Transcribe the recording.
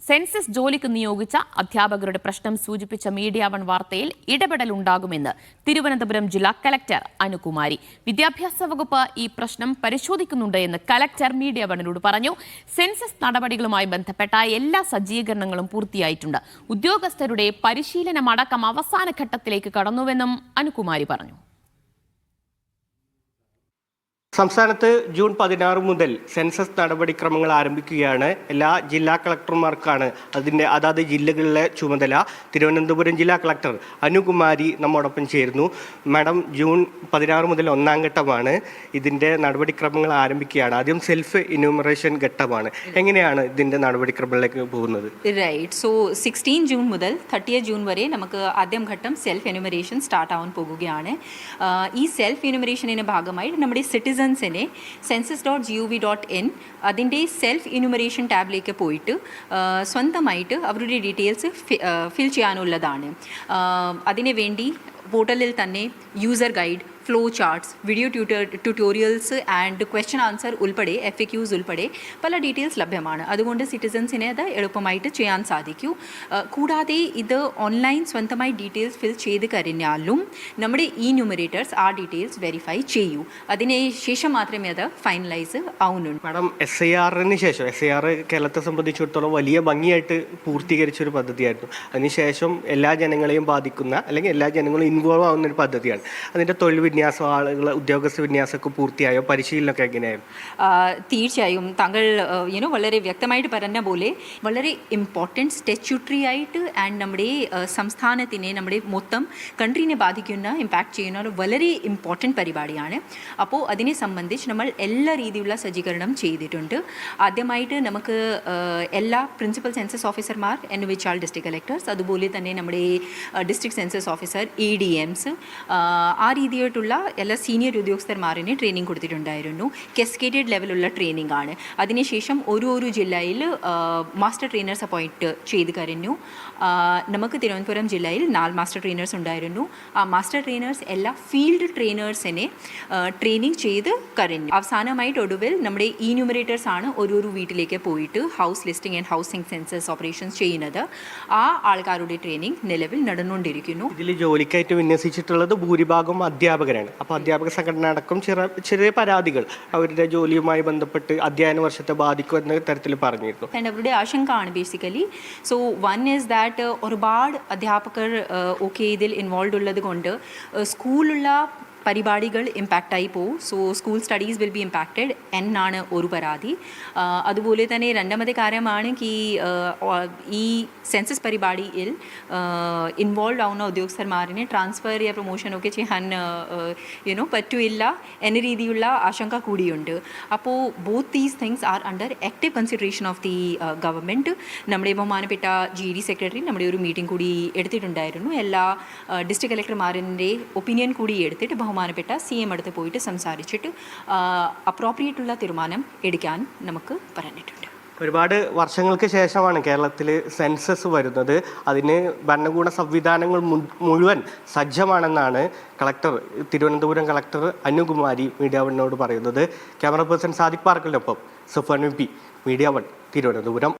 Census ജോലിക്ക് നിയോഗിച്ച അധ്യാപകരുടെ പ്രശ്നം സൂചിപ്പിച്ച മീഡിയ വൺ വാർത്തയിൽ ഇടപെടലുണ്ടാകുമെന്ന് തിരുവനന്തപുരം ജില്ലാ കലക്ടർ അനുകുമാരി. വിദ്യാഭ്യാസ വകുപ്പ് ഈ പ്രശ്നം പരിശോധിക്കുന്നുണ്ട് എന്ന് കലക്ടർ മീഡിയ വണ്ണിനോട് പറഞ്ഞു. സെൻസസ് നടപടികളുമായി ബന്ധപ്പെട്ട എല്ലാ സജ്ജീകരണങ്ങളും പൂർത്തിയായിട്ടുണ്ട്. ഉദ്യോഗസ്ഥരുടെ പരിശീലനമടക്കം അവസാന ഘട്ടത്തിലേക്ക് കടന്നുവെന്നും അനുകുമാരി പറഞ്ഞു. സംസ്ഥാനത്ത് ജൂൺ 16 മുതൽ സെൻസസ് നടപടിക്രമങ്ങൾ ആരംഭിക്കുകയാണ്. എല്ലാ ജില്ലാ കളക്ടർമാർക്കാണ് അതിൻ്റെ അതാത് ജില്ലകളിലെ ചുമതല. തിരുവനന്തപുരം ജില്ലാ കളക്ടർ അനുകുമാരി നമ്മോടൊപ്പം ചേരുന്നു. മാഡം, ജൂൺ 16 മുതൽ ഒന്നാം ഘട്ടമാണ്. ഇതിൻ്റെ നടപടിക്രമങ്ങൾ ആരംഭിക്കുകയാണ്. ആദ്യം സെൽഫ് എന്യൂമറേഷൻ ഘട്ടമാണ്. എങ്ങനെയാണ് ഇതിൻ്റെ നടപടിക്രമങ്ങളിലേക്ക് പോകുന്നത്? റൈറ്റ്. സോ 16 ജൂൺ മുതൽ 30 ജൂൺ വരെ നമുക്ക് ആദ്യം ഘട്ടം സെൽഫ് എന്യൂമറേഷൻ സ്റ്റാർട്ട് ആവാൻ പോകുകയാണ്. ഈ സെൽഫ് എന്യൂമറേഷനിൻ്റെ ഭാഗമായി നമ്മുടെ സിറ്റിസൻസിനെ census.gov.in അതിൻ്റെ സെൽഫ് എന്യൂമറേഷൻ ടാബിലേക്ക് പോയിട്ട് സ്വന്തമായിട്ട് അവരുടെ ഡീറ്റെയിൽസ് ഫിൽ ചെയ്യാനുള്ളതാണ്. അതിനു വേണ്ടി പോർട്ടലിൽ തന്നെ user guide, flow charts, video tutorials and question answer ഉൾപ്പെടെ FAQs ഉൾപ്പെടെ പല ഡീറ്റെയിൽസ് ലഭ്യമാണ്. അതുകൊണ്ട് സിറ്റിസൻസിനെ അത് എളുപ്പമായിട്ട് ചെയ്യാൻ സാധിക്കൂ. കൂടാതെ ഇത് ഓൺലൈൻ സ്വന്തമായി ഡീറ്റെയിൽസ് ഫിൽ ചെയ്ത് കഴിഞ്ഞാലും നമ്മുടെ ന്യൂമറേറ്റേഴ്സ് ആ ഡീറ്റെയിൽസ് വെരിഫൈ ചെയ്യൂ. അതിന് ശേഷം മാത്രമേ അത് ഫൈനലൈസ് ആവുന്നുള്ളൂ. മാഡം, SIRന് ശേഷം SIR കേരളത്തെ സംബന്ധിച്ചിടത്തോളം വലിയ ഭംഗിയായിട്ട് പൂർത്തീകരിച്ചൊരു പദ്ധതിയായിരുന്നു. അതിനുശേഷം എല്ലാ ജനങ്ങളെയും ബാധിക്കുന്ന അല്ലെങ്കിൽ എല്ലാ ജനങ്ങളും ഇൻവോൾവ് ആവുന്ന ഒരു പദ്ധതിയാണ്. അതിൻ്റെ തൊഴിൽ വിന്യാസം, ആളുകൾ ഉദ്യോഗസ്ഥ വിന്യാസമൊക്കെ പൂർത്തിയായോ? പരിശീലനമൊക്കെ എങ്ങനെയായിരുന്നു? തീർച്ചയായും താങ്കൾ വളരെ വ്യക്തമായിട്ട് പറഞ്ഞ പോലെ വളരെ ഇമ്പോർട്ടൻറ്റ് സ്റ്റാറ്റ്യൂട്ടറി ആയിട്ട് ആൻഡ് നമ്മുടെ സംസ്ഥാനത്തിനെ, നമ്മുടെ മൊത്തം കൺട്രീനെ ബാധിക്കുന്ന, ഇമ്പാക്ട് ചെയ്യുന്ന ഒരു വളരെ ഇമ്പോർട്ടൻറ്റ് പരിപാടിയാണ്. അപ്പോൾ അതിനെ സംബന്ധിച്ച് നമ്മൾ എല്ലാ രീതിയിലുള്ള സജ്ജീകരണം ചെയ്തിട്ടുണ്ട്. ആദ്യമായിട്ട് നമുക്ക് എല്ലാ പ്രിൻസിപ്പൽ സെൻസസ് ഓഫീസർമാർ എന്ന് വെച്ചാൽ ഡിസ്ട്രിക്ട് കളക്ടേഴ്സ്, അതുപോലെ തന്നെ നമ്മുടെ ഡിസ്ട്രിക്ട് സെൻസസ് ഓഫീസർ, ADMs, ആ രീതിയായിട്ടുള്ള എല്ലാ സീനിയർ ഉദ്യോഗസ്ഥന്മാരിനെ ട്രെയിനിങ് കൊടുത്തിട്ടുണ്ടായിരുന്നു. കാസ്കേഡഡ് ലെവലുള്ള ട്രെയിനിങ് ആണ്. അതിനുശേഷം ഓരോ ജില്ലയിൽ മാസ്റ്റർ ട്രെയിനേഴ്സ് അപ്പോയിൻറ്റ് ചെയ്ത് കഴിഞ്ഞു. നമുക്ക് തിരുവനന്തപുരം ജില്ലയിൽ 4 മാസ്റ്റർ ട്രെയിനേഴ്സ് ഉണ്ടായിരുന്നു. ആ മാസ്റ്റർ ട്രെയിനേഴ്സ് എല്ലാ ഫീൽഡ് ട്രെയിനേഴ്സിനെ ട്രെയിനിങ് ചെയ്ത് കഴിഞ്ഞു. അവസാനമായിട്ട് ഒടുവിൽ നമ്മുടെ ന്യൂമറേറ്റേഴ്സ് ആണ് ഓരോ വീട്ടിലേക്ക് പോയിട്ട് house listing and housing census operations ചെയ്യുന്നത്. ആ ആൾക്കാരുടെ ട്രെയിനിങ് നിലവിൽ നടന്നുകൊണ്ടിരിക്കുന്നു. ഇതിൽ ജോലിക്കായിട്ട് വിന്യസിച്ചിട്ടുള്ളത് ഭൂരിഭാഗം അധ്യാപകരാണ്. അപ്പോൾ അധ്യാപക സംഘടന അടക്കം ചെറിയ പരാതികൾ അവരുടെ ജോലിയുമായി ബന്ധപ്പെട്ട് അധ്യയന വർഷത്തെ ബാധിക്കുമെന്ന തരത്തിൽ പറഞ്ഞിരുന്നു. അവരുടെ ആശങ്കയാണ് basically. So one is that ഒരുപാട് അധ്യാപകർ ഇതിൽ ഇൻവോൾവ് ഉള്ളത് കൊണ്ട് സ്കൂളിലുള്ള പരിപാടികൾ ഇമ്പാക്റ്റായി പോവും. So school studies will be impacted എന്നാണ് ഒരു പരാതി. അതുപോലെ തന്നെ രണ്ടാമത്തെ കാര്യമാണ് ഈ സെൻസസ് പരിപാടിയിൽ ഇൻവോൾവ് ആവുന്ന ഉദ്യോഗസ്ഥന്മാരിനെ ട്രാൻസ്ഫർ ചെയ്യുക, പ്രൊമോഷനൊക്കെ ചെയ്യാൻ പറ്റില്ല എന്ന രീതിയിലുള്ള ആശങ്ക കൂടിയുണ്ട്. അപ്പോൾ both these things are under active consideration of the government. നമ്മുടെ ബഹുമാനപ്പെട്ട GD സെക്രട്ടറി നമ്മുടെ ഒരു മീറ്റിംഗ് കൂടി എടുത്തിട്ടുണ്ടായിരുന്നു. എല്ലാ ഡിസ്ട്രിക്ട് കളക്ടർമാരിൻ്റെ ഒപ്പീനിയൻ കൂടി എടുത്തിട്ട് ബഹുമാനപ്പെട്ട CM അടുത്ത് പോയിട്ട് സംസാരിച്ചിട്ട് അപ്രോപ്രിയേറ്റുള്ള തീരുമാനം എടുക്കാൻ നമുക്ക് പറഞ്ഞിട്ടുണ്ട്. ഒരുപാട് വർഷങ്ങൾക്ക് ശേഷമാണ് കേരളത്തിൽ സെൻസസ് വരുന്നത്. അതിന് ഭരണകൂട സംവിധാനങ്ങൾ മുഴുവൻ സജ്ജമാണെന്നാണ് തിരുവനന്തപുരം കളക്ടർ അനുകുമാരി മീഡിയ വണ്ണിനോട് പറയുന്നത്. ക്യാമറ പേഴ്സൺ സാദിഖ് പാർക്കലിനൊപ്പം Safan MP, Media One, Thiruvananthapuram.